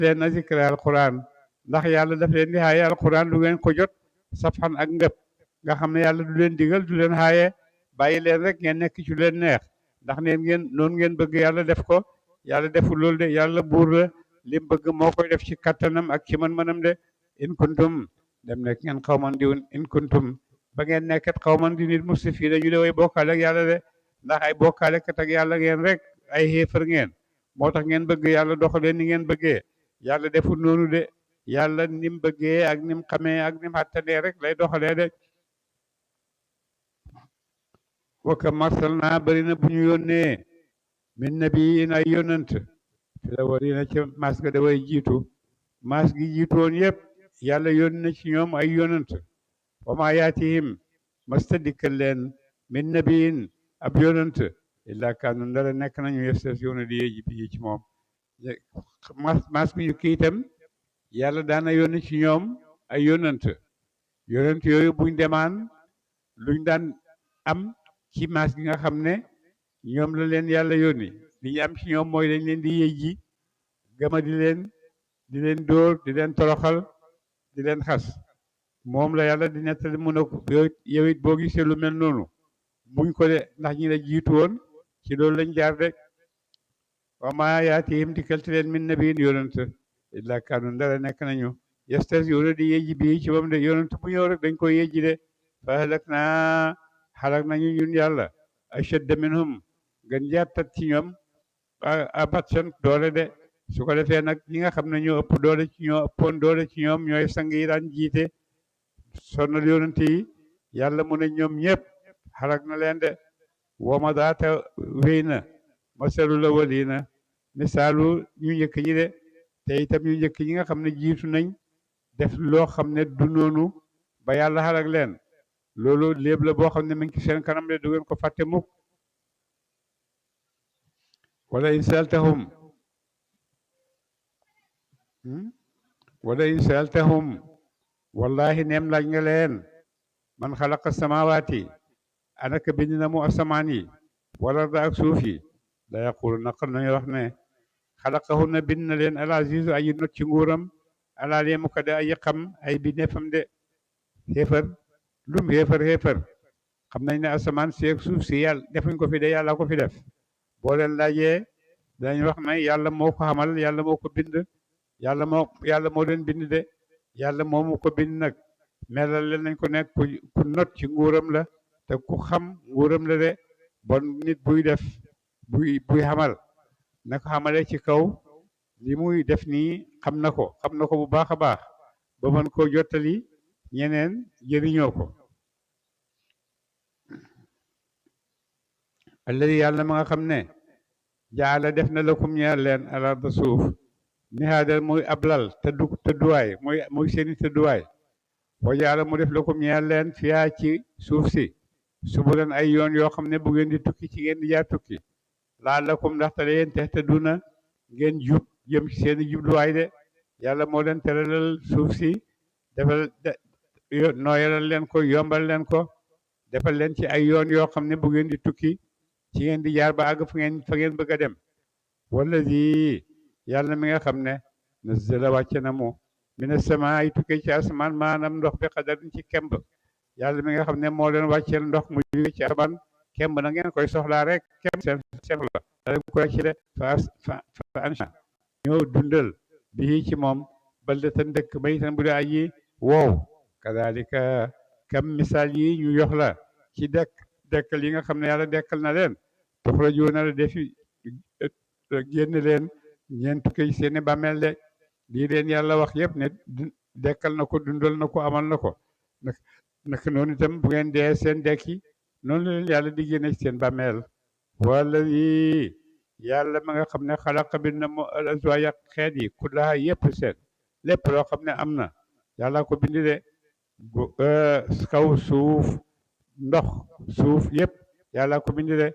leen na zikra alquran ndax yàlla daf leen di xaaye alquran du ngeen ko jot safxan ak ngëp nga xam ne yàlla du leen digal du leen xaaye bàyyi leen rek ngeen nekk ci leen neex ndax neen ngeen noonu ngeen bëgg yàlla def ko yàlla deful loolu de yàlla buur la lim bëgg moo koy def ci kattanam ak ci mën-mënam de in kuntum dem nekk ngeen xawman di in kuntum ba ngeen nekkat xawman di nit musrifiina ñu de way bokkaale ak yàlla de ndax ay bokkaale kat ak yàlla ngeen rek ay xéefar ngeen moo tax ngeen bëgg yàlla doxalee ni ngeen bëggee yàlla deful noonu de yàlla nim bëggee ak nim xamee ak nim xattanee rek lay doxalee de waka marsal naa bëri na bu ñu yónnee min nabiyin ay yonant fi la wari na ca mas ga daway jiitu mas gi jiitoon yëpp yàlla yónni na ci ñoom ay yonant wa ma yaatihim masta dikkal leen min nabiyin ab yonant illa kaanu ndara nekk nañu yastahzi'uuna di yéeji bi ci moom mas gi ñu kii itam yàlla daana yónni ci ñoom ay yonant yooyu buñ demaan luñ daan am ci mas gi nga xam ne ñoom la leen yàlla yónni li ñu am ci ñoom mooy dañ leen di yéeji gama di leen dóor di leen toroxal di leen xas moom la yàlla di nettali mun a ko yow it boo gisee lu mel noonu muñ ko de ndax ñi la jiitu woon ci loolu lañ jaar de wa maa yaatihim dikkalte leen min nabiyin yonent illa kaanu ndara nekk nañu yastahzi'uuna di yéeji bii ci moom de yonent bu ñëw rek dañ koy yéeji de fa halaknaa xalak nañu ñun yàlla ashadda minhum gën jàttat ci ñoom abatsan doole de su ko defee nag ñi nga xam ne ñoo ëpp doole ci ñoo ëppoon doole ci ñoom ñooy sang yi daan jiite sonnal yonent yi yàlla mu ne ñoom ñëpp xalak na leen de woma daata wéy na masalul awwaliina misaalu ñu njëkk ñi de te itam ñu njëkk ñi nga xam ne jiitu nañ def loo xam ne du noonu ba yàlla xalak leen loolu léeb la boo xam ne mu ngi ci seen kanam de du ngeen ko fàtte mukk wala in saaltahum wallahi neem laaj nga leen man xalaqa samawaati anaka bind na mu asamaan yi wala da ak suuf yi la yaqulu naqal nañu wax ne xalaqahunna bind na leen al azizu aji not ci nguuram alaa leemu ko de aji xam ay bindeefam de xéefar lum xéefar xam nañ ne asamaan si ak suuf si yàlla defuñ ko fi de yàlla ko fi def boo leen laajee dañ wax ne yàlla moo ko xamal yàlla moo ko bind yàlla moo leen bind de yàlla moomu ko bind nag melal leen nañ ko nekk ku not ci nguuram la te ku xam nguuram la de bon nit buy def buy xamal na ko xamale ci kaw li muy def nii xam na ko bu baax a baax ba mën koo jottali ñeneen jëriñoo ko alladi yàlla ma nga xam ne jaala def na lakum ñeer leen alarda suuf mihaadal muy ablal tëdduwaay muy seeni tëdduwaay wa jaala mu def lakum ñeer leen fiyaa ci suuf si subulan ay yoon yoo xam ne bu ngeen di tukki ci ngeen di jaar tukki laalakum ndaxte da yéen te duna ngeen jub jëm ci seeni jubluwaay de yàlla moo leen teralal suuf si defal nooyalal leen ko yombal leen ko defal leen ci ay yoon yoo xam ne bu ngeen di tukki ci ngeen di jaar ba àgg fa ngeen bëgg a dem wallazi yàlla mi nga xam ne nazzala wàcce na mu mina samaa yi tukkee ci asamaan maanaam ndox bi xadarin ci kemb yàlla mi nga xam ne moo leen wàcceel ndox mu jóge ci asamaan kemb na ngeen koy soxlaa rek kemb seen soxla da leen koy ci de fa ansha ñoo dundal bi ci moom baldatan dëkk maytan bu dee aji wow kadalika kam misaal yi ñu yox la ci dekkal yi nga xam ne yàlla dekkal na leen tuxrajuuna la defi génn leen ñeen tukkee ci seeni bàmmeel de lii leen yàlla wax yëpp ne dekkal na ko dundal na ko amal na ko nag noonu itam bu ngeen dee seen dekki noonu leen yàlla di génne ci seen bàmmeel wala yi yàlla ma nga xam ne xalaqa bi na mu azwaaja xeet yi kullaha yëpp seen lépp loo xam ne am na yàlla ko bindi de kaw suuf ndox suuf yëpp yàlla ko bindi de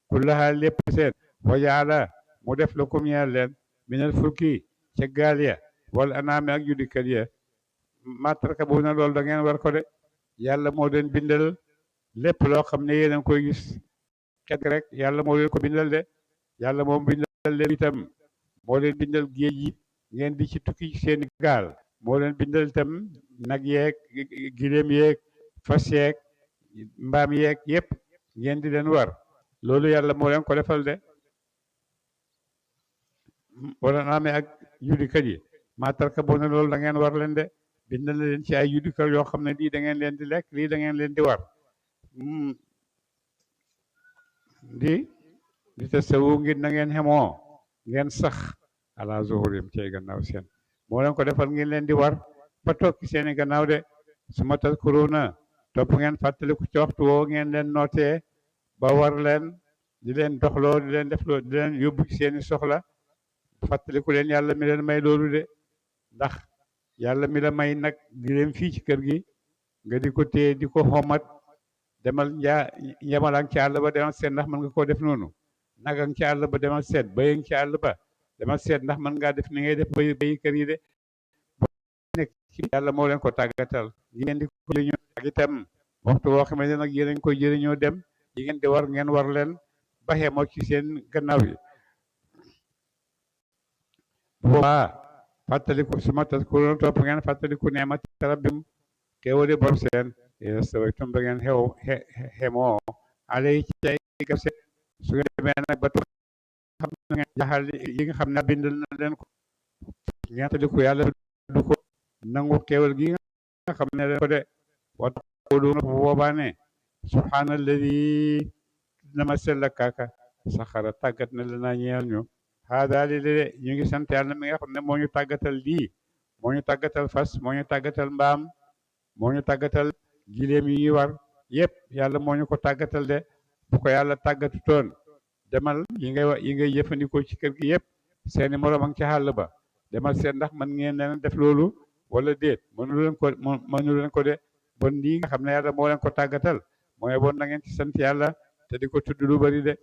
kullaha lépp seen wa jaala mu def la ko ñeel leen minal fulki ca gaal ya wala anaame ak juddikat ya matarkabuuna loolu da ngeen war ko de yàlla moo leen bindal lépp loo xam ne yéen a ngi koy gis xet rek yàlla moo leen ko bindal de yàlla moom bindal leen itam moo leen bindal géej yi ngeen di ci tukki ci seeni gaal moo leen bindal itam nag yeeg giléem yeeg fas yeeg mbaam yeeg yépp ngeen di leen war loolu yàlla moo leen ko defal de wala naa amee ak judikat yi maa tarkabuuna loolu da ngeen war leen de bindal na leen ci ay judikat yoo xam ne lii da ngeen leen di lekk lii da ngeen leen di war di te sawu ngir na ngeen xemoo ngeen sax ala zuhurim cey gannaaw seen moo leen ko defal ngeen leen di war ba toog ci seeni gannaaw de su ma tazkuruna topp ngeen fàttaliku ci waxtu woo ngeen leen nootee ba war leen di leen doxloo di leen defloo di leen yóbbu ci seeni soxla fàttaliku leen yàlla mi leen may loolu de ndax yàlla mi la may nag di leen fii ci kër gi nga di ko téye di ko xomat demal njamalang ci àll ba demal seet ndax mën nga koo def noonu nagang ci àll ba demal seet bayang ci àll ba demal seet ndax mën ngaa def ni ngay def bayi kër yi de nekk ci yàlla moo leen ko tàggatal ngeen di ko jëriñoo ak itam waxtu woo xam ne nag yéen koy jëriñoo dem yi ngeen di war ngeen war leen baxee moo ci seen gannaaw yi boobaa fàttaliku su ma tazkuruun topp ngeen fàttaliku neemati rabbim xéewali borom seen stawaytum ba ngeen xemoo alay ci ay garse su ngeen demee nag ba xam na ngeen jaxal yi nga xam ne bindal na leen ko ngeen fàttaliku yàlla du ko nangu xéewal gi nga xam ne leen ko de wata kooduna bu boobaa ne subhaanalladi nama sella kaaka saxara tàggat na la naa ñeel ñu haadaali de ñu ngi sant yàlla mi nga xam ne moo ñu tàggatal lii moo ñu tàggatal fas moo ñu tàggatal mbaam moo ñu tàggatal giléem yi ñuy war yépp yàlla moo ñu ko tàggatal de bu ko yàlla tàggatu toon demal yi ngay jëfandikoo ci kër gi yépp seeni moroom ak ci xàll ba demal seet ndax mën ngeen leen def loolu wala déet mënu leen ko de bon lii nga xam ne yàlla moo leen ko tàggatal mooy bon na ngeen ci sant yàlla te di ko tudd lu bari de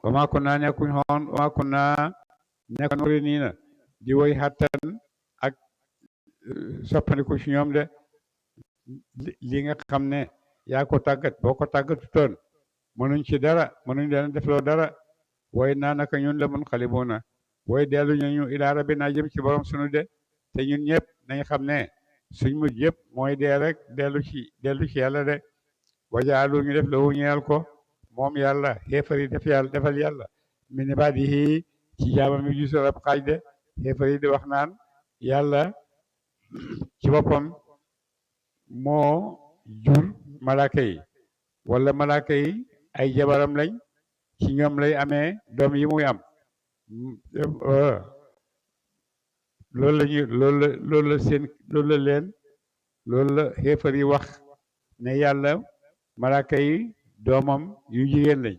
wama kunna nekkuñ xoon wama kunna nekkoon wari nii na di woy xattan ak soppandiku ci ñoom de li nga xam ne yaa ko tàggat boo ko tàggatu toon mënuñ ci dara mënuñ leen defloo dara woy naa naka ñun la mun xalibuuna woy dellu ñu ilaa rabbinaa jëm ci borom sunu de te ñun ñëpp nañ xam ne suñ mujj yëpp mooy dee rek dellu ci yàlla de wajaalu ñu def la wu ñeel ko moom yàlla xeefar yi defal yàlla min ibaadihi ci jaamam yi gisul ab xaaj de xeefar yi di wax naan yàlla ci boppam moo jur malaaka yi wala malaaka yi ay jabaram lañ ci ñoom lay amee doom yi muy am loolu la xeefar yi wax ne yàlla malaaka yi doomam yu jigéen lañ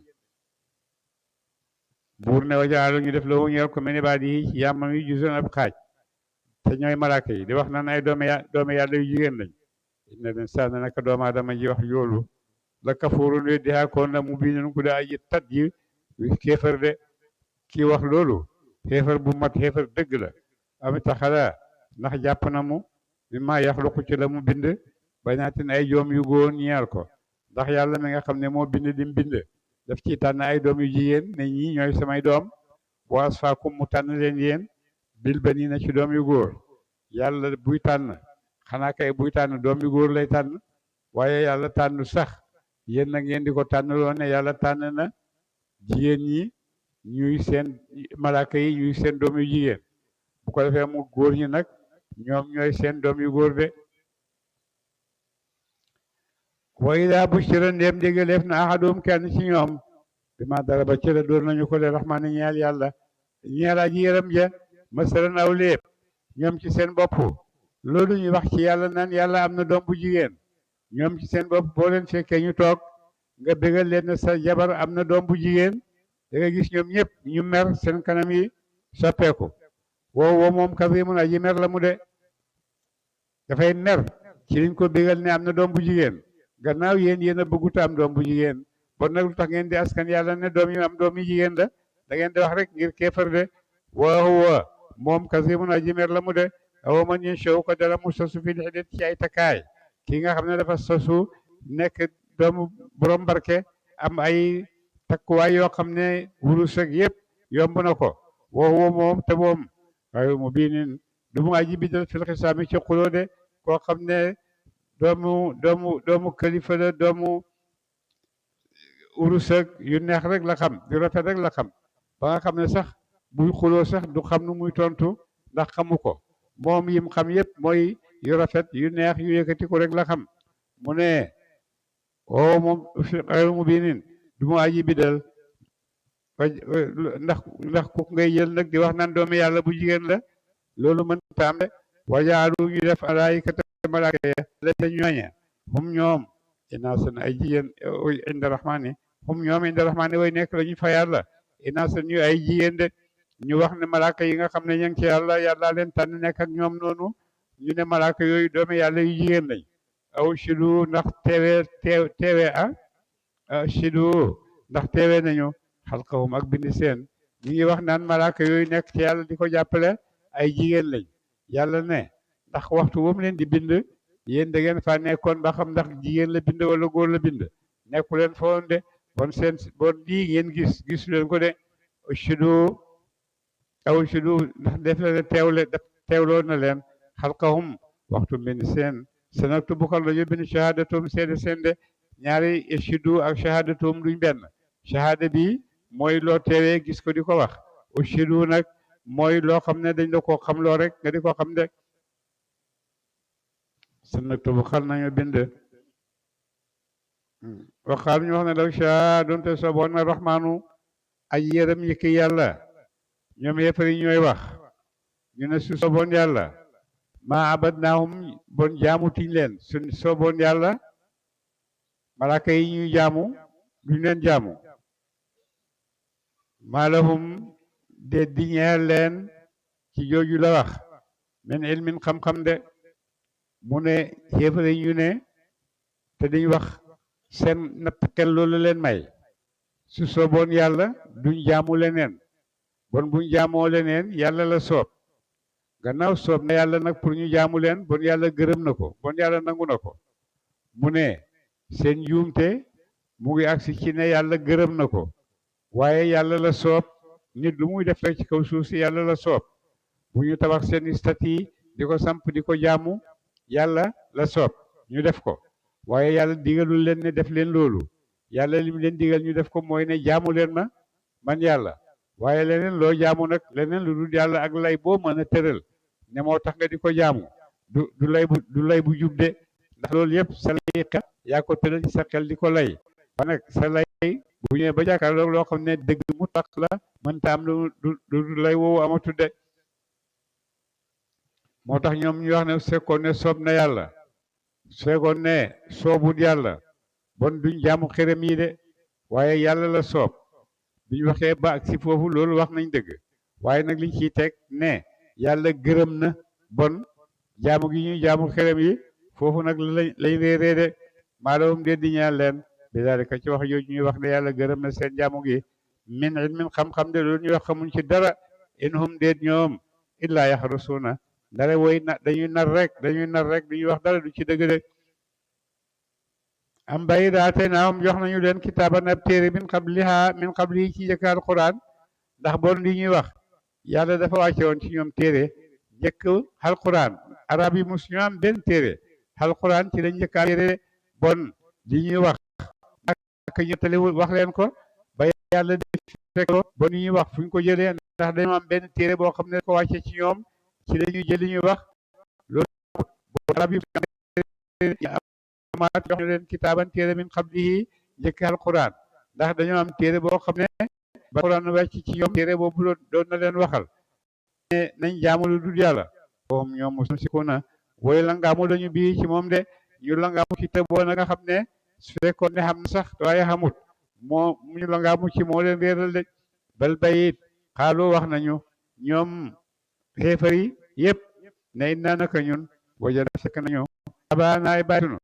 buur ne wajaalu ñu def la wu ñeel ko min ibaadihi ci jaamam yi gisul ab xaaj te ñooy malaaka yi di wax naan ay doomi yàlla yu jigéen lañ inna l-insaana naka doomu aadama ji wax yoolu la kafuurun weddi haakoon la mubiinun ku daa aji tat ji kéefar de kii wax loolu xeefar bu mat xeefar dëgg la am taxala ndax jàpp na mu mi maa yaxluqu ci la mu bind banaatin ay doom yu góor ñeel ko ndax yàlla mi nga xam ne moo bind dim bind daf ci tànn ay doom yu jigéen ne ñii ñooy samay doom wa asfaakum mu tànn leen yéen bil baniina ci doom yu góor yàlla buy tànn xanaa kay buy tànn doom yu góor lay tànn waaye yàlla tànn sax yéen nag ngeen di ko tànn loo ne yàlla tànn na jigéen ñi ñuy seen malaaka yi ñuy seen doom yu jigéen bu ko defee mu góor ñi nag ñoom ñooy seen doom yu góor de wa idaa bushira ndéem dégaleef na ahadum kenn ci ñoom bi ma dara ba cëra dóor nañu ko le raxmaani ñeel yàlla ñeel aji yërëm ja masalan aw léeb ñoom ci seen bopp loolu ñuy wax ci yàlla naan yàlla am na doom bu jigéen ñoom ci seen bopp boo leen fekkee ñu toog nga bégal leen ne sa jabar am na doom bu jigéen da nga gis ñoom ñëpp ñu mer seen kanam yi soppeeku woo moom kazimun aji mer la mu de dafay mer ci liñ ko bégal ne am na doom bu jigéen gannaaw yéen a bëggut am doom bu jigéen bon nag lu tax ngeen di askan yàlla ne doom yi am doom yi jigéen la da ngeen di wax rek ngir kéefar de wa moom kazimun aji mer la mu de awa man yashaa ko dara mu sosu fi lixdet ci ay takkaay ki nga xam ne dafa sosu nekk doomu borom barke am ay takkuwaay yoo xam ne wurus ak yëpp yomb na ko woo moom te moom waaye mu biinin du mu aji bidal fil xisaami ci xuloo de koo xam ne doomu kalifa la doomu urus ak yu neex rek la xam yu rafet rek la xam ba nga xam ne sax buy xuloo sax du xam nu muy tontu ndax xamu ko moom yim xam yépp mooy yu rafet yu neex yu yëkkati ko rek la xam mu ne o moom xayru mubiinin du mu aji bidal ndax ku ngay jël nag di wax naan doomi yàlla bu jigéen la loolu mën taam de wajaalu ñu def malaayikata malaaka ya la te ñooña hum ñoom inaasan ay jigéen inda rahmaani hum ñoom inda rahmaani way nekk la ñu fa yàlla inaasan ñu ay jigéen de ñu wax ne malaaka yi nga xam ne ña ngi ci yàlla leen tànn nekk ak ñoom noonu ñu ne malaaka yooyu doomi yàlla yu jigéen lañ aw shidu ndax teewe shidu ndax teewe nañu xalqahum ak bindi seen ñu ngi wax naan malaaka yooyu nekk ci yàlla di ko jàppale ay jigéen lañ yàlla ne ndax waxtu bu mu leen di bind yéen da ngeen fa nekkoon ba xam ndax jigéen la bind wala góor la bind nekku leen foon de bon lii ngeen gis leen ko de shidu aw shidu ndax def leen teewloo na leen xalqahum waxtu bind seen sanaktu bukal la ñu bind shahadatum seede seen de ñaari shidu ak shahadatum duñ benn shahada bi mooy loo teewee gis ko di ko wax ushidu nag mooy loo xam ne dañ la ko xam loo rek nga di ko xam de sanaktubu xal nañu bind waxaal ñu wax ne law shaa doonte sooboon na rahmaanu ay yërëm yëkki yàlla ñoom yëppari ñooy wax ñu ne su sooboon yàlla maa abadnaahum bon jaamutuñ leen su sooboon yàlla malaaka yi ñuy jaamu duñ leen jaamu maalahum de di ñeel leen ci jooju la wax min ilmin xam-xam de mu ne xéefare ñu ne te dañ wax seen natt xel loolu leen may su sooboon yàlla duñ jaamu leneen bon buñ jaamoo leneen yàlla la soob gannaaw soob na yàlla nag pour ñu jaamu leen bon yàlla gërëm na ko bon yàlla nangu na ko mu ne seen njuumte mu ngi agsi ci ne yàlla gërëm na ko waaye yàlla la soob nit lu muy def rek ci kaw suuf si yàlla la soob bu ñu tabax seen statut di ko samp di ko jaamu yàlla la soob ñu def ko waaye yàlla digalul leen ne def leen loolu yàlla lim leen digal ñu def ko mooy ne jaamu leen ma man yàlla waaye leneen loo jaamu nag leneen lu dul yàlla ak lay boo mën a tëral ne moo tax nga di ko jaamu du lay bu jub de ndax loolu yëpp sa lay xel yaa ko tëral ci sa xel di ko lay ba nag sa lay bu ñëwee ba jàkkaarloo loo xam ne dëgg mu tax la mënta am lu lay woowu amatu de moo tax ñoom ñu wax ne su fekkoon ne soob na yàlla su fekkoon ne soobut yàlla bon duñ jaamu xërëm yi de waaye yàlla la soob biñ waxee ba ak si foofu loolu wax nañ dëgg waaye nag liñ ciy teg ne yàlla gërëm na bon jaamu gi ñuy jaamu xërëm yi foofu nag lañ réeree de maalawum de di ñaan leen bi daalika ci wax yooyu ñuy wax ne yàlla gërëm na seen jaamu gi min ilmin xam-xam de loolu ñuy wax xamuñ ci dara in hum déet ñoom illaa yaxrusuuna ndare woy na dañuy nar rek duñuy wax dara du ci dëgg de am bàyyi daate naam jox nañu leen kitaaban ab téere min qabli ci njëkk alquran ndax bon li ñuy wax yàlla dafa wàcce woon ci ñoom téere njëkk alquran arab yi mus ñu am benn téere alquran ci lañ njëkk téere bon li ñuy wax ak ñettali wax leen ko ba yàlla def fekk bon li ñuy wax fu ñu ko jëlee ndax dañoo am benn téere boo xam ne ko wàcce ci ñoom ci la ñuy jël li ñuy wax loolu arab yi amaat jox ñu leen kitaaban téere min qablihi njëkk alquran ndax dañoo am téere boo xam ne ba alquran wàcc ci ñoom téere boobu doon na leen waxal ne nañ jaamu lu dul yàlla moom ñoom mosum sikuna woy langaamu lañu bii ci moom de ñu langaamu ci te boo na nga xam ne su fekkoon ne xam na sax waaye xamut moo ñu langaamu ci moo leen réeral de bal bayit xaalu wax nañu ñoom xeefar yi yëpp ne innaa naka ñun wajana fekk nañu abaanaay bàyyinu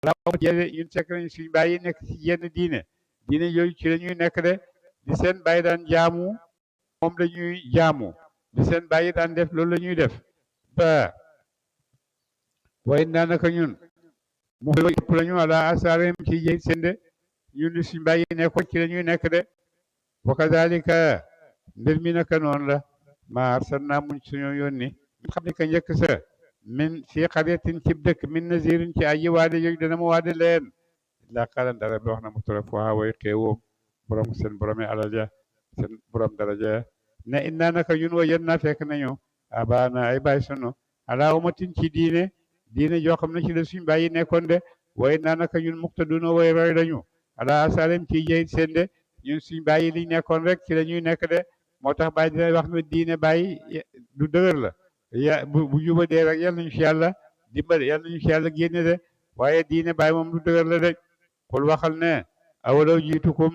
ala jële ñun fekk nañu suñ bàyyi nekk ci yenn diine yooyu ci la ñuy nekk de di seen bàyyi daan jaamu moom la ñuy jaamu di seen bàyyi daan def loolu la ñuy def ba way innaa naka ñun mu ëpp lañu ala asaarim ci jëy seen de ñun di suñ bàyyi nekkoon ci la ñuy nekk de wa kadalika mbir mi naka noonu la maa arsalnaa muñ suñu yónni xam ne ka njëkk sa min fii xaryatin ci dëkk min nazirin ci aji waade yooyu dana mu waade leen laa xalan dara bi wax na mu tora fo way xeewoom borom seen boromi alal ja seen borom daraja ne innaa naka ñun wajan naa fekk nañu abaana ay baay sunu ala umatin ci diine joo xam ne ci la suñ bàyyi nekkoon de way naa naka ñun muqtaduna way roy lañu ala asalem ci jëy seen de ñun suñ bàyyi liñ nekkoon rek ci la ñuy nekk de moo tax bàyyi dina wax ne diine bàyyi du dëgër la bu juba dee rek yal nañu ci yàlla dimbale yal nañu ci yàlla génne de waaye diine bàyyi moom du dëgër la de xul waxal ne awalaw jiitukum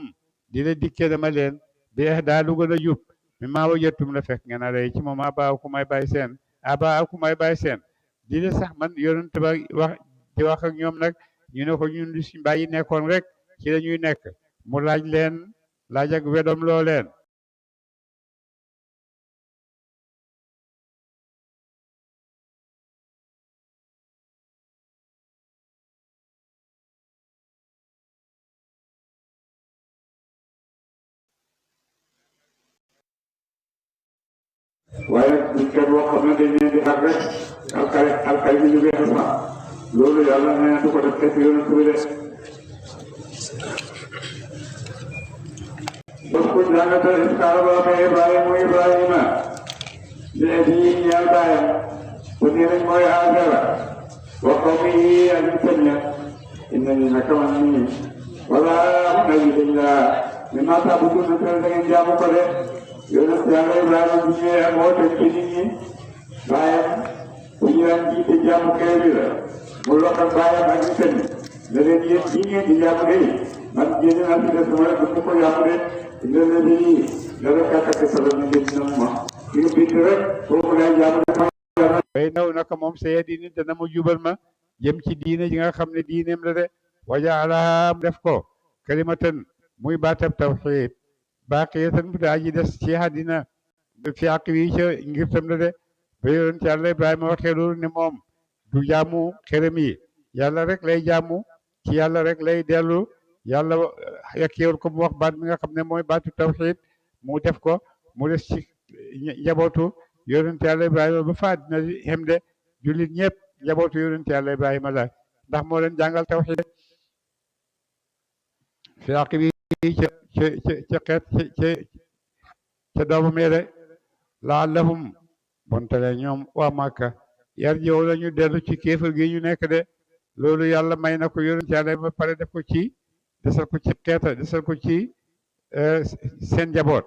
dina dikke dama leen bi daa lu gën a jub mi maa wajattum la fekk ngeen a rey ci moom abaakum ay bàyyi seen dina sax man yonent ba wax di wax ak ñoom nag ñu ne ko ñun li suñ bàyyi nekkoon rek ci la ñuy nekk mu laaj ak wedom loo leen waaye buñ kenn boo xam ne dañ leen di xar rek alkay bi jógee asma loolu yàlla nee na du ko def fekk yonent bi de bos ko jàngatal iskaara ba amee Ibrahima ne di ñeel baayam bu nii rek mooy Aazara wa qawmihi ak nitam ña innani naka man nii wala nabi dañ laa mi maa ta'buduuna da ngeen jaamu ko de yonent yàlla Ibrahima bu ñëwee ak woote ci nit ñi baayam bu ñu daan jiite jaamu kër bi la mu loxal baayam ak nitam ñi ne leen yéen ñi ngeen di jaamu de man génn naa fi des sama du ko jaamu de ne leen nii dara kàkkate solo ñu ngeen dina ma ki nga bind rek foofu lay jaamu de way naw naka moom sa diine dana mu jubal ma jëm ci diine ji nga xam ne diineem la de wajaalaha def ko kalimatan muy baatab tawxiid baaqiyatan bu daa ji des ci àddina fi àq wi ca ngir tam la de ba yonent yàlla Ibrahima waxee loolu ne moom du jaamu xërëm yi yàlla rek lay jaamu ci yàlla rek lay dellu yàlla yakkeewul ko mu wax baat mi nga xam ne mooy baatu tawxiid mu def ko mu des ci njabootu yonent yàlla Ibrahima ba fa àddina xem de jullit ñëpp njabootu yonent yàlla Ibrahima la ndax moo leen jàngal tawxiid fi àq wi ca xeet ca doomam yi de laallahum bontale ñoom waa Màkka yarji'u la ñu dellu ci kéefar gi ñu nekk de loolu yàlla may na ko yonent yàlla ba pare def ko ci desal ko ci xeeta desal ko ci seen njaboot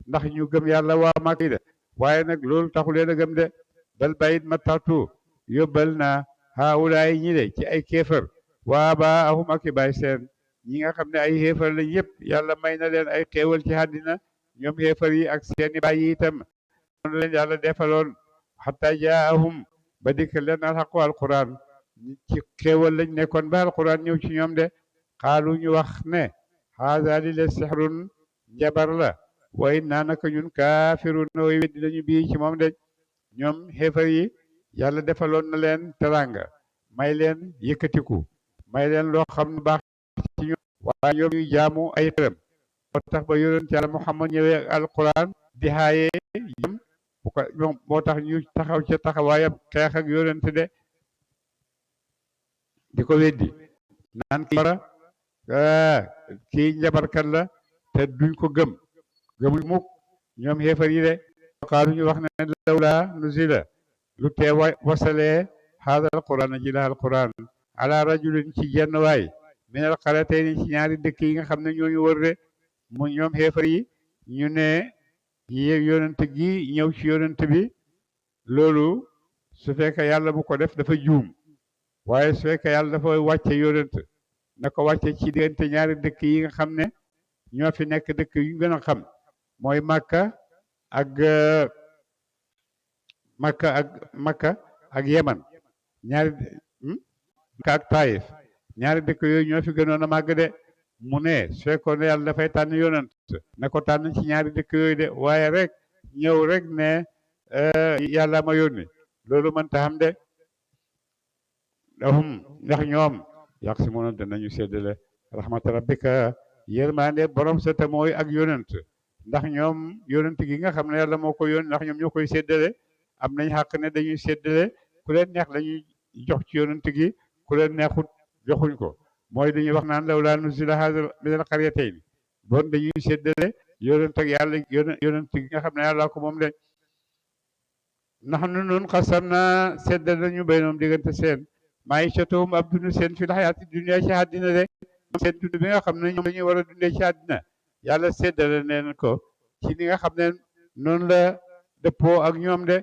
ndax ñu gëm yàlla waa Màkka yi de waaye nag loolu taxu leen a gëm de bal bayit ma tatu yóbbal na haawulaay ñi de ci ay kéefar waa ba ahum ak i baay seen ñi nga xam ne ay xéefar lañ yëpp yàlla may na leen ay xéewal ci àddina ñoom xéefar yi ak seeni baay yi itam noonu leen yàlla defaloon xataa jaahum ba dikk leen alxaqu alquran ci xéewal lañ nekkoon ba alquran ñëw ci ñoom de xaalu ñu wax ne haada li la sixrun njabar la wa innaa naka ñun kaafirun way weddi lañu bii ci moom de ñoom xéefar yi yàlla defaloon na leen teranga may leen yëkkatiku may leen loo xam ne baax ci ñoom waaye ñoom ñuy jaamu ay xërëm moo tax ba yonent yàlla Muhammad ñëwee ak alquran di xaaye yëm bu ko ñoom moo tax ñu taxaw ca taxawaayam xeex ak yonent de di ko weddi naan kii njabarkat la te duñ ko gëmuñ mukk ñoom xéefar yi de xaalu ñu wax ne lawla nuzila lu tee wasalee haada alquran ji la alquran ala rajulin ci jenn waay minal qaryatayni ci ñaari dëkk yi nga xam ne ñooñu wër de mu ñoom xéefar yi ñu ne yonent gi ñëw ci yonent bi loolu su fekkee yàlla bu ko def dafa juum waaye su fekkee yàlla dafa wàcce yonent na ko wàcce ci diggante ñaari dëkk yi nga xam ne ñoo fi nekk dëkk yu gën a xam mooy Makka ak Yemen ñaari Makka ak Taïf ñaari dëkk yooyu ñoo fi gënoon a màgg de mu ne su fekkoon ne yàlla dafay tànn yonent na ko tànn ci ñaari dëkk yooyu de waaye rek ñëw rek ne yàlla ma yónni loolu mënta xam de ndax ñoom yaqsimuuna danañu séddale rahmata rabbika yërmande borom sa te mooy ak yonent ndax ñoom yonent gi nga xam ne yàlla moo ko yónni ndax ñoom ñoo koy séddale am nañ xàq ne dañuy séddale ku leen neex lañuy jox ci yonent gi ku leen neexut joxuñ ko mooy dañuy wax naan lawlaa nuzila haazal minal qaryatayni bon dañuy séddale yonent ak yàlla yonent gi nga xam ne yàlla ko moom de nahnu nun qasamnaa séddale nañu baynoom diggante seen maïshatuhum ab dund seen fil hayaati dunya ci àddina de seen dund bi nga xam ne ñoom dañuy war a dundee ci àddina yàlla séddale neen ko ci li nga xam ne noonu la dëppoo ak ñoom de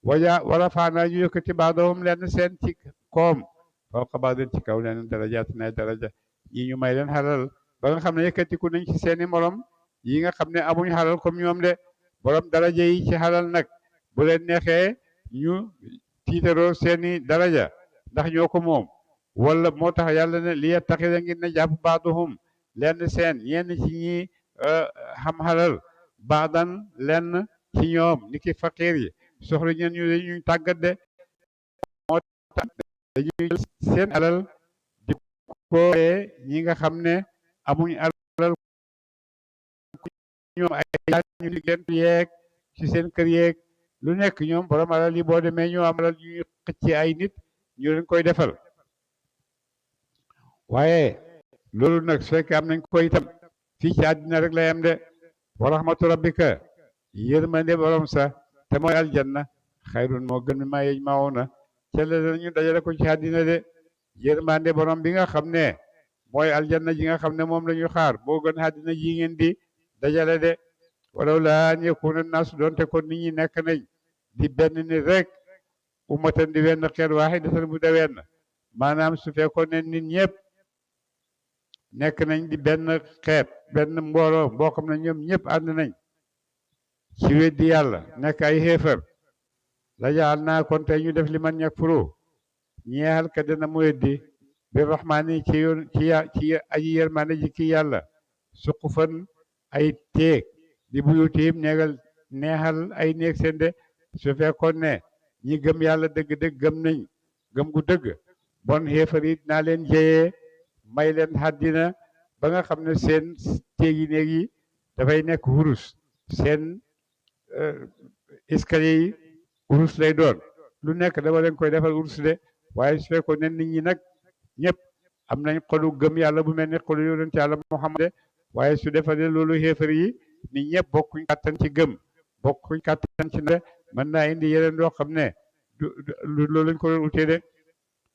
wala faanaa ñu yëkkati baadahum lenn seen ci koom fawqa baadin ci kaw lenn darajaat nay daraja yi ñu may leen xalal ba nga xam ne yëkkatiku nañ ci seeni morom yi nga xam ne amuñ xalal comme ñoom de borom daraja yi ci xalal nag bu leen neexee ñu tiitaroo seeni daraja ndax ñoo ko moom wala moo tax yàlla ne li yattaxida ngir ne jàpp baaduhum lenn seen ñenn ci ñi xam xalal baadan lenn ci ñoom ni ki faqiir yi soxla ñeen ñu dañuy tàggat de moo tax dañuy seen alal di ko ñi nga xam ne amuñ alal ñoom ay ñu liggéent yeeg ci seen kër yeeg lu nekk ñoom borom alal yi boo demee ñoo am alal ñuy xëcc ay nit ñu leen koy defal waaye loolu nag su fekkee am nañ ko itam fii ci àddina rek lay am de wa rahmatu rabbika yërmande borom sa te mooy aljanna xayrun moo gën mi maa yej maawuna ca la ñu dajale ko ci àddina de yërmande borom bi nga xam ne mooy aljanna ji nga xam ne moom la ñu xaar moo gën àddina ji ngeen di dajale de walaw laa an yakuna naasu doonte kon nit ñi nekk nañ di benn nit rek ummatan di wenn xeet waahidatan bu de wenn maanaam su fekkoon ne nit ñëpp nekk nañ di benn xeet benn mbooloo boo xam ne ñoom ñëpp ànd nañ ci weddi yàlla nekk ay xéefar la jaal naa kon tey ñu def li man ñak furo ñeexal ka dana mu weddi bi rahmaani ci yoon ci aji yërmande ji ki yàlla suqufan ay téeg di buyutiim neexal ay néeg seen de su fekkoon ne ñi gëm yàlla dëgg-dëgg gëm nañ gëm gu dëgg bon xéefar yi naa leen jeyee may leen àddina ba nga xam ne seen téegi néeg yi dafay nekk wurus seen escalier yi wurus lay doon lu nekk dama leen koy defal wurus de waaye su fekkoon ne nit ñi nag ñëpp am nañ xolu gëm yàlla bu mel ne xolu yonent yàlla Muhammad waaye su defalee loolu xéefar yi nit ñëpp bokkuñ kàttan ci gëm bokkuñ kàttan ci ne mën naa indi yeneen yoo xam ne loolu lañ ko doon utee de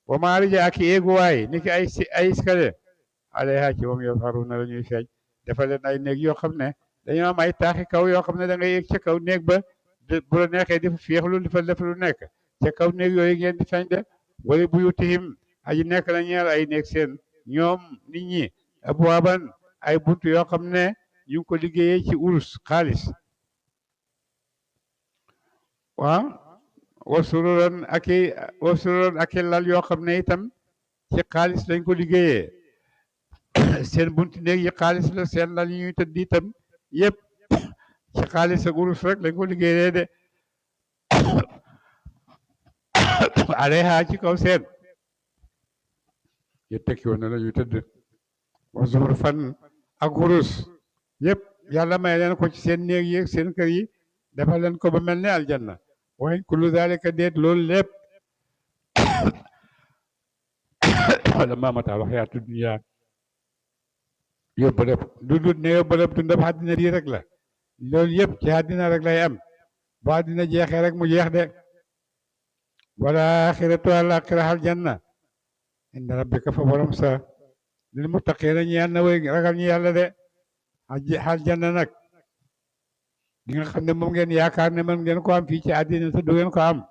wa maarija ak eeguwaay ni ki ay escalier alayha ci moom yow xaru na la ñuy feeñ dafa leen ay néeg yoo xam ne dañoo am ay taaxi kaw yoo xam ne da ngay yéeg ca kaw néeg ba bu la neexee di fa féexlu di fa def lu nekk ca kaw néeg yooyu ngeen di feeñ de wala buyutihim aji nekk na ñeel ay néeg seen ñoom nit ñi abwaaban ay buntu yoo xam ne ñu ngi ko liggéeyee ci urus xaalis waaw wasururan ak i lal yoo xam ne itam ci xaalis lañ ko liggéeyee seen buntu néeg yi xaalis la seen lal yi ñuy tëdd itam yëpp ci xaalis ak urus rek lañ ko liggéeyee de alayha ci kaw seen yu tekki woon na la ñuy tëdd wa zurfan ak urus yëpp yàlla may leen ko ci seen néeg yi ak seen kër yi defal leen ko ba mel ne aljanna waaye kullu zalika déet loolu lépp wala maamata wax yaatu dunya yóbbalëb dundut ne yóbbalëb dundab àddina bii rek la loolu yëpp ci àddina rek lay am bu àddina jeexee rek mu jeex de wala axiratu àlaxira aljanna inda rabbika fa borom sa lil muttaqiina ñeel na way ragal ñi yàlla de aljanna nag li nga xam ne moom ngeen yaakaar ne mën ngeen ko am fii ci àddina te du ngeen ko am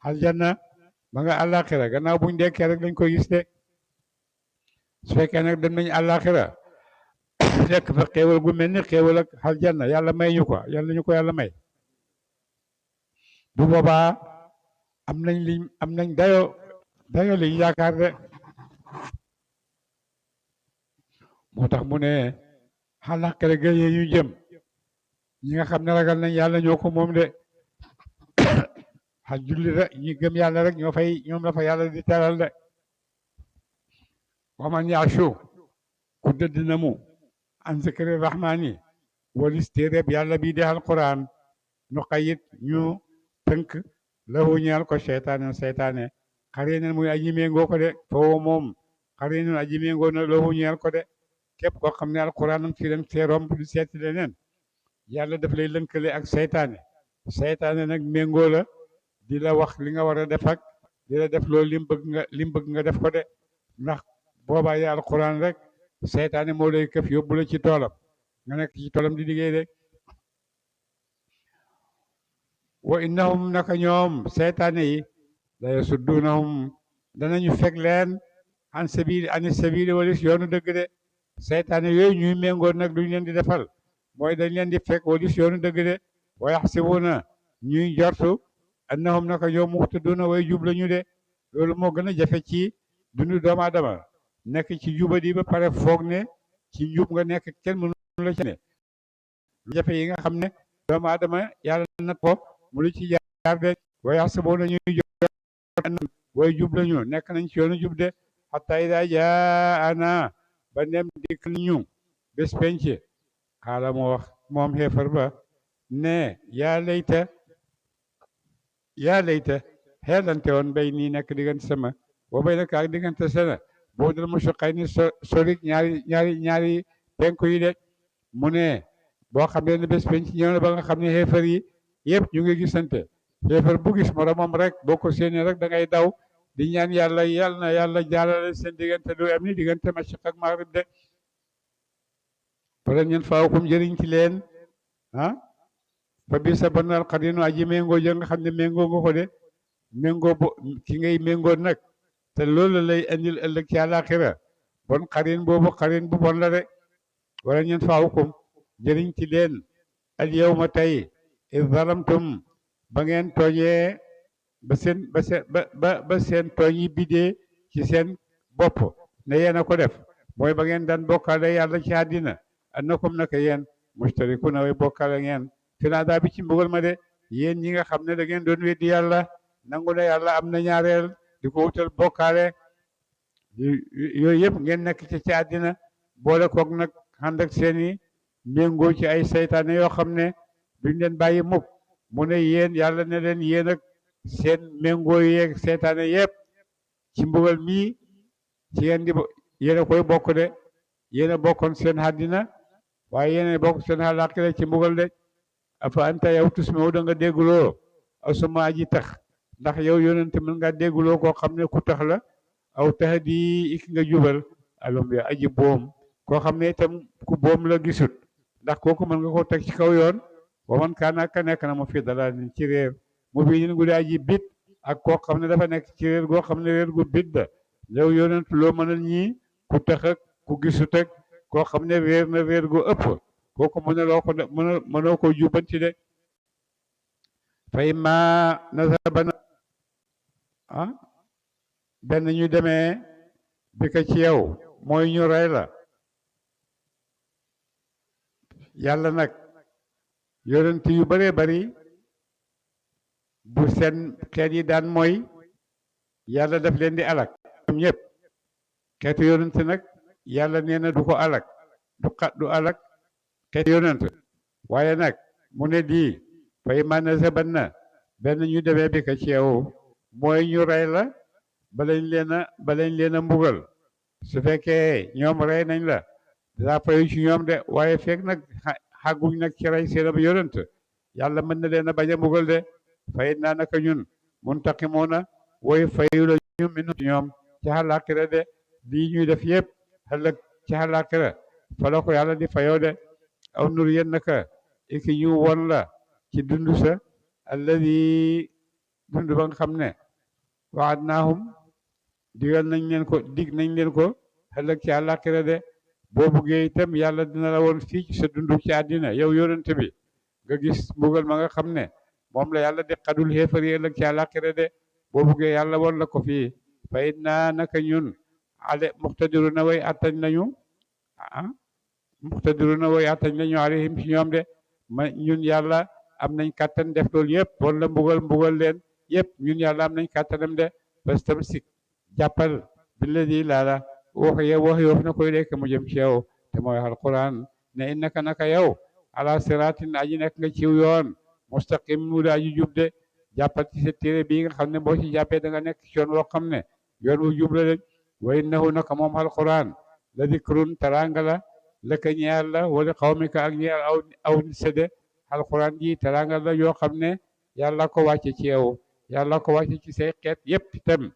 aljanna ma nga àlaxira gannaaw buñ dekkee rek lañ koy gis de su fekkee nag dem nañ àlaxira fekk fa xéewal gu mel ni xéewal ak aljanna yàlla may ñu ko yàlla ñu ko yàlla may bu boobaa am nañ dayo liñ yaakaar de moo tax mu ne àlaxira ga ñu jëm ñi nga xam ne ragal nañ yàlla ñoo ko moom de xal julli rek ñi gëm yàlla rek ñoom la fa yàlla di teral de waman yaashu ku dëdd na mu an zikri rahmaani walis téereb yàlla bii di alquran nu xayit ñu tënk lahu ñeel ko seytaane xarinan muy aji méngoo ko de foofu moom xarinun aji méngoo na lahu ñeel ko de képp koo xam ne alquranam fi leen see romb du seeti leneen yàlla daf lay lënkale ak seytaane nag méngoo la di la wax li nga war a def ak di la def loolu lim bëgg nga def ko de ndax boobaa ya alquran rek seytaane moo lay këf yóbbu la ci toolam nga nekk ci toolam di liggéey de wa innahum naka ñoom seytaane yi la yasuddunahum danañu fekk leen an sabili walis yoonu dëgg de seytaane yooyu ñuy méngoon nag duñ leen di defal mooy dañ leen di fekk walis yoonu dëgg de wa yaxsibuna ñuy jortu annahum naka ñoom muhtaduna way jub lañu de loolu moo gën a jafe ci dundu doomu aadama nekk ci jubadi ba pare foog ne ci njub nga nekk kenn mënu la ci ne jafe yi nga xam ne doomu aadama yàlla nat ko mu lu ci jaar de wa yaxsibuna ñuy jortu way jub lañu nekk nañ ci yoonu jub de hatta ida jaana ba ndem dikk ñu bés penc xaala moo wax moom xeefar ba ne yaa layta xeelante woon bay nii nekk diggante sama boo bay nag ak diggante sena boo dal mu suqay ni sorik ñaari penku yi de mu ne boo xam ne bés penc ñëw na ba nga xam ne xeefar yi yëpp ñu ngi gisante xeefar bu gis moromam rek boo ko séenee rek da ngay daw di ñaan yàlla na yàlla jaarale seen diggante lu am ni diggante mashriq ak maghrib de pare ñeen faawakum jëriñ ci leen fa bi sa banal xarinu aji méngoo ja nga xam ne méngoo nga ko de méngoo bo ki ngay méngoo nag te loolu lay indil ëllëg ci àllaaxira bon xarin boobu xarin bu bon la de wala ñeen faawakum jëriñ ci leen al yawma tey iz zalamtum ba ngeen tooñee ba seen tooñ yi bidee ci seen bopp ne yéen a ko def mooy ba ngeen daan bokkaale yàlla ci àddina annakum naka yéen mustarikuna way bokkaale ngeen fi naa daa bi ci mbugal ma de yéen ñi nga xam ne da ngeen doon weddi yàlla nangu ne yàlla am na ñaareel di ko wutal bokkaale yooyu yëpp ngeen nekk ci àddina boole koog nag ànd ak seeni méngoo ci ay seytaane yoo xam ne duñ leen bàyyi mukk mu ne yéen yàlla ne leen yéen ak seen méngoo yeeg seytaane yëpp ci mbugal mii ci yéen a koy bokk de yéen a bokkoon seen àddina waaye yéen a bokk seen àllaaxira ci mbugal de afa anta yow tusmi'u da nga dégguloo asuma aji tax ndax yow yonente mën nga dégguloo koo xam ne ku tax la aw tahdi ik nga jubal alum bi aji boom koo xam ne itam ku boom la gisut ndax kooku mën nga ko teg ci kaw yoon wa man kaana ka nekk na mu fi dalaalin ci réer mu bi ñun gu aji bit ak koo xam ne dafa nekk ci réer goo xam ne réer gu bit da yow yonent loo mënal ñii ku tax ak ku gisut ak koo xam ne réer na réer gu ëpp kooku mënoo ko jubbanti de fay ma nasabana benn ñu demee bi ko ci yow mooy ñu rey la yàlla nag yonent yu bëree bari bu seen xeet yi daan mooy yàlla daf leen di alak ñoom ñëpp xeetu yonent nag yàlla nee na du ko alak du alak xeetu yonent waaye nag mu ne di fay man sa ban na benn ñu demee bi ko ci yow mooy ñu rey la balañ leen a mbugal su fekkee ñoom rey nañ la daa fayu ci ñoom de waaye fekk nag xàgguñ nag ci rey seen ab yonent yàlla mën na leen a bañ a mbugal de fay naa naka ñun muntaqimoona woy fayu la ñu minu ci ñoom ci àllaaxira de lii ñuy def yëpp ëllëg ci àllaaxira fa la ko yàlla di fayoo de aw nur yéen naka iki ñu won la ci dundu sa alladi dund ba nga xam ne waadnaahum dig nañ leen ko ëllëg ci àllaaxira de boo buggee itam yàlla dina la woon fii ci sa dundu ci àddina yow yonent bi nga gis mbugal ma nga xam ne moom la yàlla di xadul xéefar yi ëllëg ci àllaaxira de boo buggee yàlla woon la ko fii fa inna naka ñun muqtadiruna way attañ lañu alayhim ci ñoom de ñun yàlla am nañ kàttan def loolu yëpp woon la mbugal leen yëpp ñun yàlla am nañ kàttanam de fastamsik jàppal billadi laala wax yoof na koy lekk mu jëm ci yow te mooy alquran ne innaka naka yow ala siratin aji nekk nga ciw yoon mustaqim mu di aji jub de jàppal ci sa téere bii nga xam ne boo ci jàppee da nga nekk ci yoon woo xam ne yoon wu jub la de wa innahu naka moom alquran la dikrun taranga la laka ñeel la wala xawmika ak ñeel aw nit sa de alquran ji taranga la yoo xam ne yàlla ko wàcce ci yow yàlla ko wàcce ci say xeet yépp itam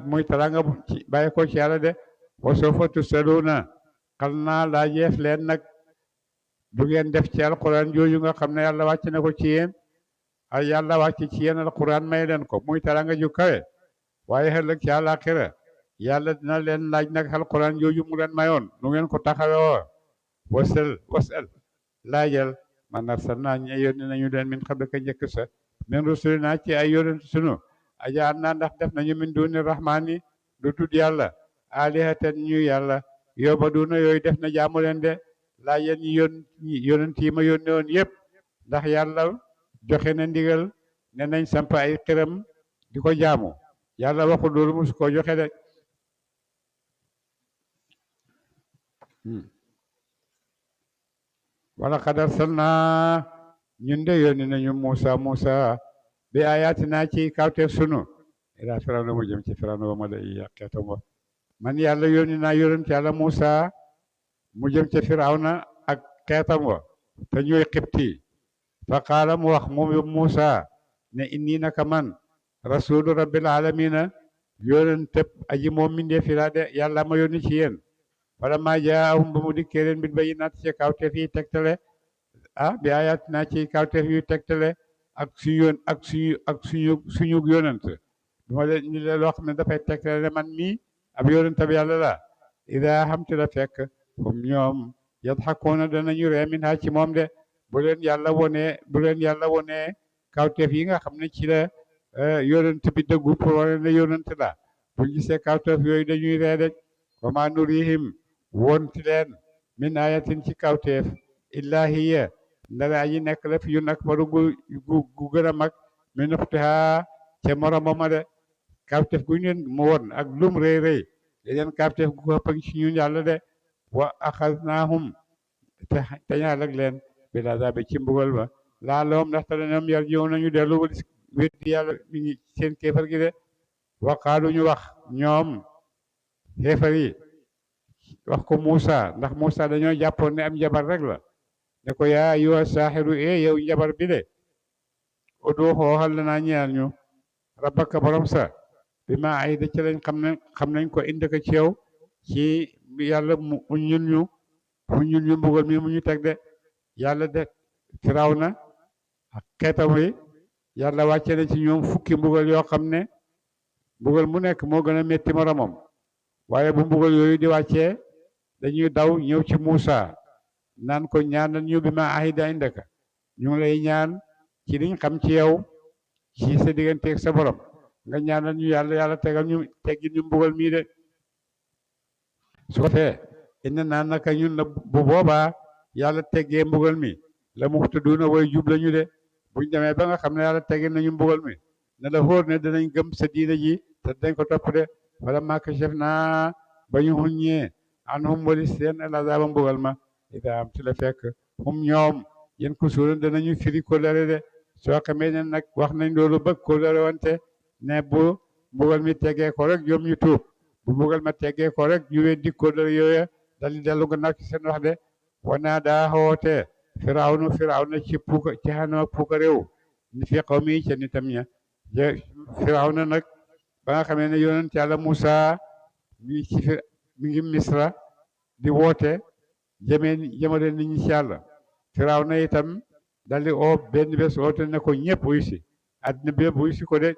muy taranga ci bàyyi ko ci yàlla de wa sawfa tusaluna xal naa laajeef leen nag du ngeen def ci alquran jooju nga xam ne yàlla wàcc na ko ci yéen ay yàlla wàcc ci yéen alquran may leen ko muy taranga ju kawe waaye ëllëg ci àllaaxira yàlla dina leen laaj nag alquran jooju mu leen mayoon nu ngeen ko taxawoo wasal laajal man arsalnaa ñe yónni nañu leen min qablika njëkk sa min rusulinaa ci ay yonent sunu ajaan naa ndax def nañu min duni rahmaani du tudd yàlla alihatan ñu yàlla yóbba duna yooyu def na jaamu leen de laajal ñi yonent yi ma yónne woon yëpp ndax yàlla joxe na ndigal ne nañ samp ay xiram di ko jaamu yàlla waxul loolu musu ko joxe de wala qad arsalnaa ñun de yónni nañu Muusa bi ayaatinaa ci kawteef sunu ilaa Firawna mu jëm ci Firawna wa mala'ihi ak xeetam wa man yàlla yónni naa yonent yàlla Muusa mu jëm ci Firawna ak xeetam wa te ñooy xibti fa qaala mu wax moom Muusa ne inni naka man rasulu rabbil alamina yonent aji moom mbindeef laa de yàlla ma yónni ci yéen wala maa jaahum ba mu dikkee leen bit bayyinaat ci kawteef yi tegtale bi ayaatinaa ci kawteef yu tegtale ak suñu yonent du ma leen ñu leen loo xam ne dafay tegtale ne man mii ab yonent ab yàlla la ida xamti la fekk hum ñoom yadxakuuna danañu ree min ha ci moom de bu leen yàlla wonee kawteef yi nga xam ne ci la yonent bi dëggu pour wane ne yonent la bu gisee kawteef yooyu dañuy ree de wa maa nurihim wonti leen min ayatin ci kawteef illa hiya ndara aji nekk la fi yun akbaru gu gën a mag min uxtihaa ca moromama de kawteef gu ñu mu won ak lum rëy rëy leneen kawteef gu ëpp ci ñun yàlla de wa axadnaahum te ñaalag leen bil azaabi ci mbugal ba laalahum ndaxte ñoom yarji'uun nañu dellu weddi yàlla seen kéefar gi de wa qaalu ñu wax ñoom xeefar yi wax ko Muusa ndax Muusa dañoo jàppoon ne am njabar rek la ne ko yaa ayyuha saaxiru yow njabar bi de ud'u xooxal lanaa ñeel ñu rabbaka borom sa bi ma ay da ci lañ xam nañ ko indi ko ci yow ci yàlla mu ñun ñu mbugal mi mu ñu teg de yàlla de Firawna ak xeetam yi yàlla wàcce na ci ñoom fukki mbugal yoo xam ne mbugal mu nekk moo gën a métti moromam waaye bu mbugal yooyu di wàccee dañuy daw ñëw ci Muusa naan ko ñaanal ñu bi ma ahida indaka ñu ngi lay ñaan ci liñ xam ci yow ci sa digganteeg sa borom nga ñaanal ñu yàlla tegal ñu teggil ñu mbugal mii de su ko fee indi naan naka ñun la bu boobaa yàlla teggee mbugal mi la muxtaduuna way jub lañu de buñ demee ba nga xam ne yàlla teggil nañu mbugal mi ne la xóor ne danañ gëm sa diina ji te dañ ko topp de wala makachef naa ba ñu xuññee an hum wali seen alazaaba mbugal ma ida am ci la fekk hum ñoom yéen ko suulan danañu firi kóllëre de soo xamee ne nag wax nañ loolu bëgg kóllëre wante ne bu mbugal mi teggee ko rek ñoom ñu tuub bu mbugal ma teggee ko rek ñu weddi kóllëre yooya dali dellu gannaaw ci seen wax de wanaa daa xoote firawna ci xanama puuka réew ni fi xaw mi ca nitam ña firawna nag ba nga xamee ne yonent yàlla Muusa mi ngi Misra di woote jëmale nit ñi ci yàlla Firawna itam daldi oo benn bés oote ne ko ñëpp wuy si àddina bi yëpp wuy si ko de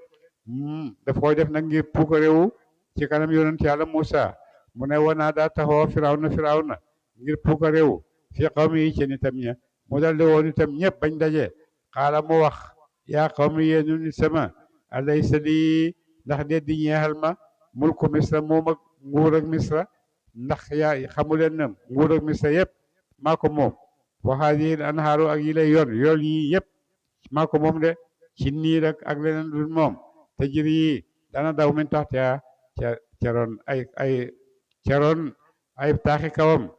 daf koy def nag ngir puukarewu ci kanam yonent yàlla Muusa mu ne wanaa daa taxoo Firawna ngir puukarewu fi qawmi yi ci nitam ña mu daldi woo nitam ñëpp bañ daje xaala mu wax yaa qawmi yéenu nit sama alaysa lii ndax de di ñeexal ma mulku Misra moom ak nguur ak Misra ndax yaa xamuleen ne nguur ak Misra yëpp maa ko moom wa haadihi anhaaru ak yi lay yoon yi yëpp maa ko moom de ci niir ak leneen dul moom te jiri yi dana daw min taxtiha caroon ay taaxi kawam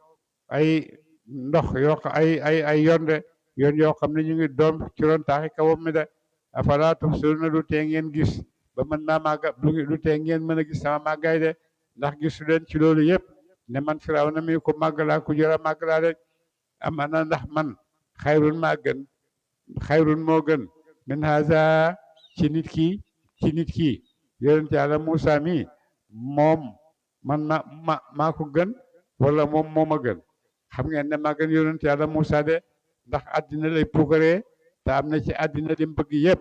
ay ndox yoo ay yoon de yoon yoo xam ne ñu ngi doom ci ron taaxi kawam mi de afalaa tubsiruuna du tee ngeen gis ba mën naa màgga du tee ngeen mën a gis sama màggaay de ndax gisu leen ci loolu yëpp ne man Firawna mi ko màgg laa ku jëra màgg laa de am ana ndax man xayrun maa gën xayrun moo gën min haza ci nit ki yonent Yàlla Muusa mi moom man maa ko gën wala moom moo ma gën xam ngeen ne maa gën yonent Yàlla Muusa de ndax àddina lay puukaree te am na ci àddina lim bëgg yëpp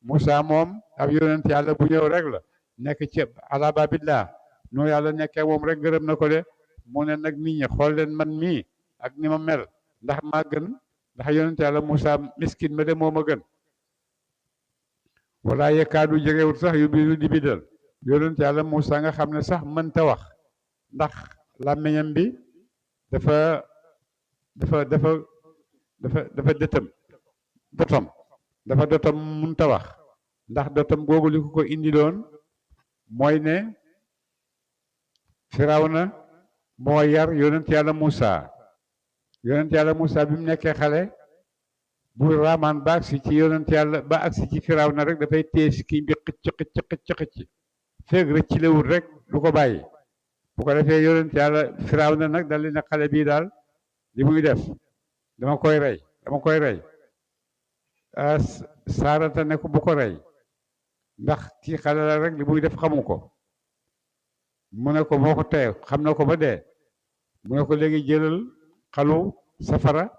Muusa moom ab yonent Yàlla bu ñëw rek la nekk ci ala babillah noo Yàlla nekkee moom rek gërëm na ko de mu ne nag nit ñi xool leen man mii ak ni ma mel ndax maa gën ndax yonent Yàlla Muusa miskin ma de moo ma gën wala yekaadu jegewut sax yu biiru di bidal yonent Yàlla Muusa nga xam ne sax mënta wax ndax làmmiñam bi dafa dotom mënta wax ndax dotom googu li ko indiloon mooy ne Firawna moo yar yonent Yàlla Muusa bi mu nekkee xale bu raamaan ba agsi ci yonent Yàlla ba agsi ci Firawna rek dafay téye si kii bi xëcc feeg rëcc lewul rek du ko bàyyi bu ko defee yonent Yàlla Firawna nag dal di ne xale bii daal li muy def dama koy rey Saarata ne ko bu ko rey ndax kii xale la rek li muy def xamu ko mu ne ko moo ko tee xam na ko ba dee mu ne ko léegi jëlal xalu safara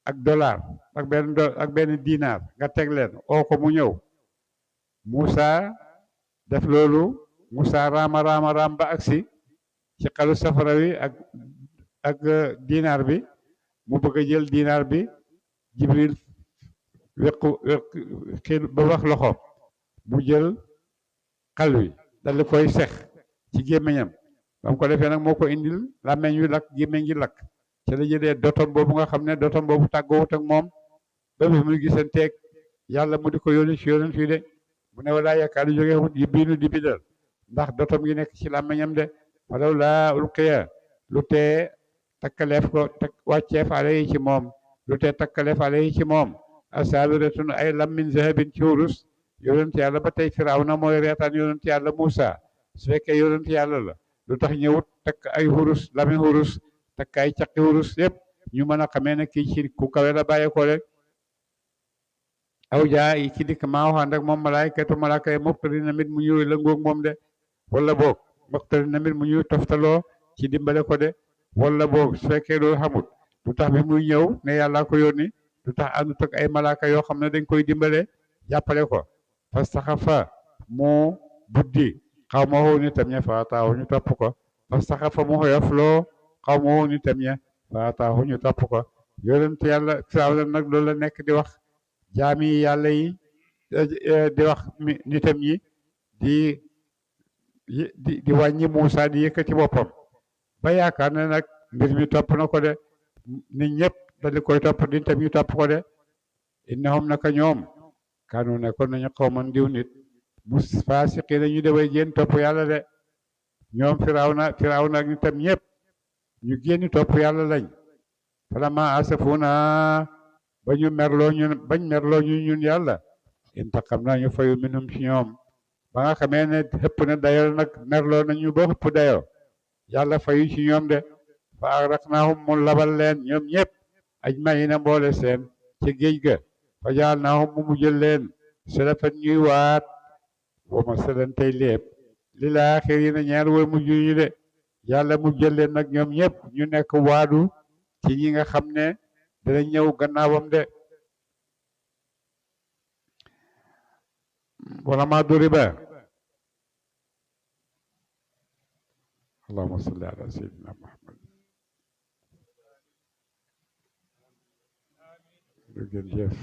ak dollar ak benn dinaar nga teg leen oo ko mu ñëw Muusa def loolu Muusa raam ba agsi ci xalu safara wi ak dinaar bi mu bëgg a jël dinaar bi Jibril xiil ba wax loxo mu jël xal wi dal di koy sex ci gémmiñam ba mu ko defee nag moo ko indil làmmeñ wi lakk gémmiñ gi lakk ci la jëlee dotom boobu nga xam ne dotom boobu tàggoowut ak moom ba bi muy gisanteeg yàlla mu di ko yónni ci yonent fii de mu ne walaa yakaadu jógewut yi biinu di bidal ndax dotom gi nekk ci làmmeñam de walaw laa ulqiya lu tee takkaleef ko wàcceef alayhi ci moom lu tee takkaleef alayhi ci moom asaabiratun ay lam min zahabin ci wurus yonent yàlla ba tey Firawna mooy reetaan yonent yàlla Muusa su fekkee yonent yàlla la lu tax ñëwut takk ay hurus lami hurus takk ay caqi hurus yëpp ñu mën a xamee ne kii ci ku kawe la bàyyeekoo rek aw jaa yi ci dikk maa waxaan rek moom malaaka yi muqtari na mit mu ñuy lëngoog moom de wala boog muqtari na mit mu ñuy toftaloo ci dimbale ko de wala boog su fekkee loolu xamut lu tax bi muy ñëw ne yàllaa ko yónni lu tax àndut ak ay malaaka yoo xam ne dañ koy dimbale jàppale ko fastaxafa mu buddi xaw ma woo nitam ña faataahu ñu topp ko fastaxafa mu xoyofloo xaw ma woo nitam ña faataahu ñu topp ko yonent yàlla Firawna nag loolu la nekk di wax jaami yàlla yi di wax nitam ñi di wàññi Muusa di yëkkati boppam ba yaakaar ne nag mbir mi topp na ko de nit ñëpp dali koy topp nitam ñu topp ko de innahum naka ñoom kaanu nekkoon nañu xawman diw nit mu faasiqiina ñu deway génn topp yàlla de ñoom Firawna ak nitam ñëpp ñu génn topp yàlla lañ falammaa asafuna bañ merloo ñu ñun yàlla intaqamnaa ñu fayu minhum ci ñoom ba nga xamee ne xëpp na dayo nag merloo nañu ba xëpp dayo yàlla fayu ci ñoom de fa agraqnaahum mu labal leen ñoom ñëpp ajma'iina mboole seen ci géej ga fa ja'alnaahum mu jël leen salafan ñuy waat wa masalan tey lépp lil aaxiriina ñaar way mujj ñu de yàlla mu jël leen nag ñoom ñëpp ñu nekk waadu ci ñi nga xam ne dana ñëw gannaawam de wala ma duriba allahumma salli ala sayyidina muhammad jërëjëf